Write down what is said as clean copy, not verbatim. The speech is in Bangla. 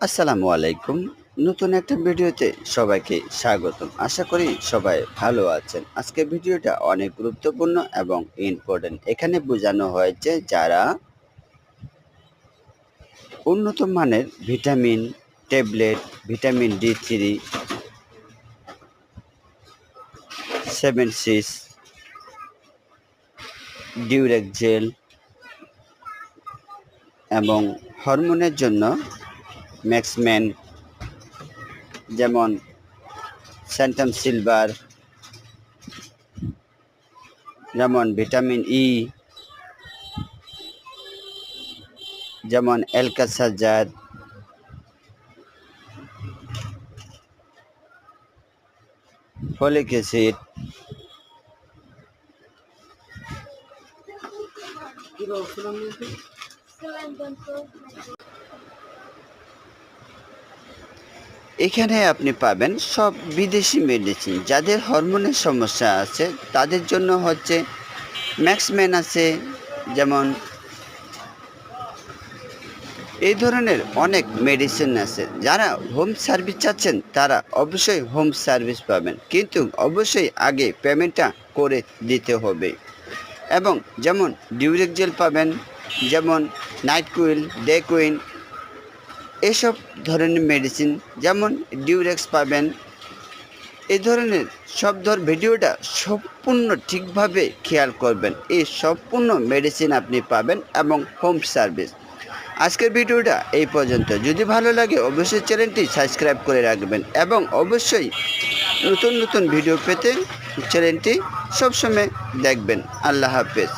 আসসালামু আলাইকুম। নতুন একটা ভিডিওতে সবাইকে স্বাগতম। আশা করি সবাই ভালো আছেন। আজকের ভিডিওটা অনেক গুরুত্বপূর্ণ এবং ইম্পর্টেন্ট। এখানে বোঝানো হয়েছে যারা উন্নত মানের vitamin tablet, vitamin D3, 7 Seas, Durex gel এবং হরমোনের জন্য ম্যাক্সম্যান, যেমন স্যান্টাম সিলভার, যেমন ভিটামিন ই, যেমন এলকাসাজার, ফলিক অ্যাসিড, এখানে আপনি পাবেন সব বিদেশি মেডিসিন। যাদের হরমোনের সমস্যা আছে তাদের জন্য হচ্ছে ম্যাক্সম্যান আছে, যেমন এই ধরনের অনেক মেডিসিন আছে। যারা হোম সার্ভিস চাচ্ছেন তারা অবশ্যই হোম সার্ভিস পাবেন, কিন্তু অবশ্যই আগে পেমেন্টটা করে দিতে হবে। এবং যেমন ডিউরেক্স জেল পাবেন, যেমন নাইট কুইল, ডে কুইন, এসব ধরনের মেডিসিন, যেমন ডিউরেক্স পাবেন। এই ধরনের সব ভিডিওটা সম্পূর্ণ ঠিকভাবে খেয়াল করবেন। এই সম্পূর্ণ মেডিসিন আপনি পাবেন এবং হোম সার্ভিস। আজকের ভিডিওটা এই পর্যন্ত। যদি ভালো লাগে অবশ্যই চ্যানেলটি সাবস্ক্রাইব করে রাখবেন এবং অবশ্যই নতুন নতুন ভিডিও পেতে চ্যানেলটি সবসময় দেখবেন। আল্লাহ হাফেজ।